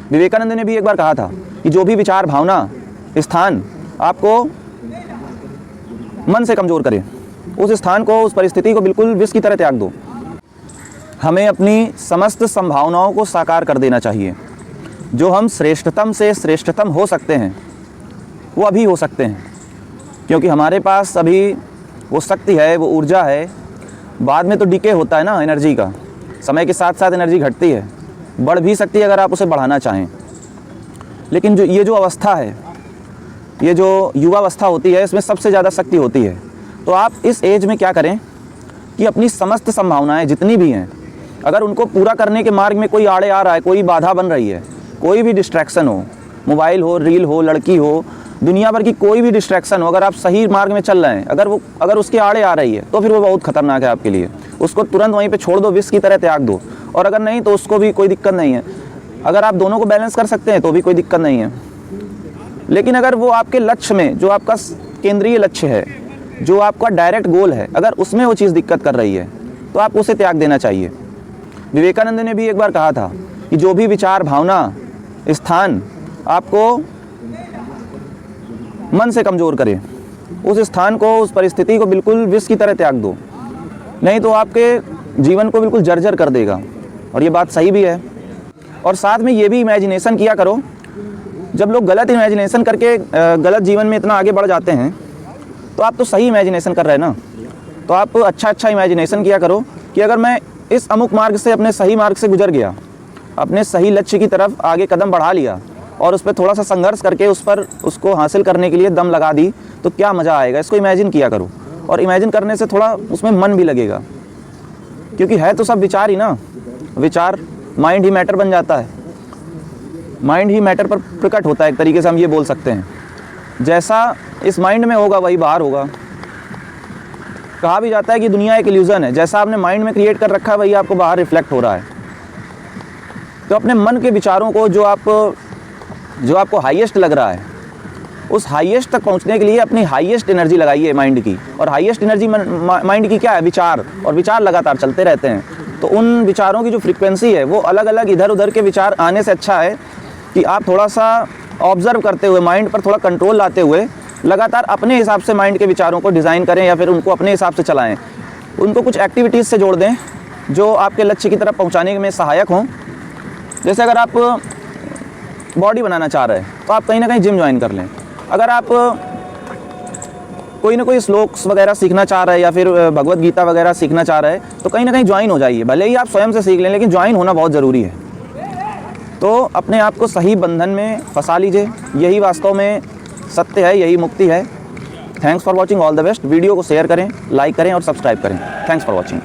विवेकानंद ने भी एक बार कहा था कि जो भी विचार, भावना, स्थान आपको मन से कमज़ोर करे, उस स्थान को, उस परिस्थिति को बिल्कुल विष की तरह त्याग दो। हमें अपनी समस्त संभावनाओं को साकार कर देना चाहिए। जो हम श्रेष्ठतम से श्रेष्ठतम हो सकते हैं वो अभी हो सकते हैं, क्योंकि हमारे पास अभी वो शक्ति है, वो ऊर्जा है। बाद में तो डीके होता है ना एनर्जी का, समय के साथ साथ एनर्जी घटती है, बढ़ भी सकती है अगर आप उसे बढ़ाना चाहें। लेकिन ये जो अवस्था है, ये जो युवावस्था होती है, इसमें सबसे ज़्यादा शक्ति होती है। तो आप इस एज में क्या करें कि अपनी समस्त संभावनाएं जितनी भी हैं, अगर उनको पूरा करने के मार्ग में कोई आड़े आ रहा है, कोई बाधा बन रही है, कोई भी डिस्ट्रैक्शन हो, मोबाइल हो, रील हो, लड़की हो, दुनिया भर की कोई भी डिस्ट्रैक्शन हो, अगर आप सही मार्ग में चल रहे हैं, अगर उसके आड़े आ रही है तो फिर वो बहुत खतरनाक है आपके लिए। उसको तुरंत वहीं पे छोड़ दो, विष की तरह त्याग दो। और अगर नहीं तो उसको भी कोई दिक्कत नहीं है। अगर आप दोनों को बैलेंस कर सकते हैं तो भी कोई दिक्कत नहीं है। लेकिन अगर वो आपके लक्ष्य में, जो आपका केंद्रीय लक्ष्य है, जो आपका डायरेक्ट गोल है, अगर उसमें वो चीज़ दिक्कत कर रही है तो आप उसे त्याग देना चाहिए। विवेकानंद ने भी एक बार कहा था कि जो भी विचार, भावना, स्थान आपको मन से कमज़ोर करे, उस स्थान को, उस परिस्थिति को बिल्कुल विष की तरह त्याग दो, नहीं तो आपके जीवन को बिल्कुल जर्जर कर देगा। और ये बात सही भी है। और साथ में ये भी इमेजिनेशन किया करो, जब लोग गलत इमेजिनेशन करके गलत जीवन में इतना आगे बढ़ जाते हैं, तो आप तो सही इमेजिनेशन कर रहे हैं ना, तो आप अच्छा इमेजिनेशन किया करो कि अगर मैं इस अमुक मार्ग से, अपने सही मार्ग से गुजर गया, अपने सही लक्ष्य की तरफ आगे कदम बढ़ा लिया और उस पर थोड़ा सा संघर्ष करके उसको हासिल करने के लिए दम लगा दी, तो क्या मज़ा आएगा। इसको इमेजिन किया करो, और इमेजिन करने से थोड़ा उसमें मन भी लगेगा, क्योंकि है तो सब विचार ही ना। विचार, माइंड ही मैटर बन जाता है, माइंड ही मैटर पर प्रकट होता है, एक तरीके से हम ये बोल सकते हैं। जैसा इस माइंड में होगा वही बाहर होगा। कहा भी जाता है कि दुनिया एक इल्यूजन है, जैसा आपने माइंड में क्रिएट कर रखा है वही आपको बाहर रिफ्लेक्ट हो रहा है। तो अपने मन के विचारों को, जो आपको हाईएस्ट लग रहा है, उस हाईएस्ट तक पहुंचने के लिए अपनी हाईएस्ट एनर्जी लगाइए माइंड की। और हाईएस्ट एनर्जी माइंड की क्या है? विचार। और विचार लगातार चलते रहते हैं, तो उन विचारों की जो फ्रीक्वेंसी है वो अलग अलग इधर उधर के विचार आने से अच्छा है कि आप थोड़ा सा ऑब्जर्व करते हुए, माइंड पर थोड़ा कंट्रोल लाते हुए लगातार अपने हिसाब से माइंड के विचारों को डिज़ाइन करें, या फिर उनको अपने हिसाब से चलाएं। उनको कुछ एक्टिविटीज़ से जोड़ दें जो आपके लक्ष्य की तरफ पहुंचाने में सहायक हों। जैसे अगर आप बॉडी बनाना चाह रहे हैं तो आप कहीं ना कहीं जिम ज्वाइन कर लें। अगर आप कोई ना कोई श्लोक्स वगैरह सीखना चाह रहे हैं, या फिर भगवत गीता वगैरह सीखना चाह रहे हैं, तो कहीं ना कहीं ज्वाइन हो जाइए। भले ही आप स्वयं से सीख लें, लेकिन ज्वाइन होना बहुत ज़रूरी है। तो अपने आप को सही बंधन में फंसा लीजिए, यही वास्तव में सत्य है, यही मुक्ति है। Thanks for watching, all the best. Video को शेयर करें, लाइक करें और सब्सक्राइब करें। Thanks for watching.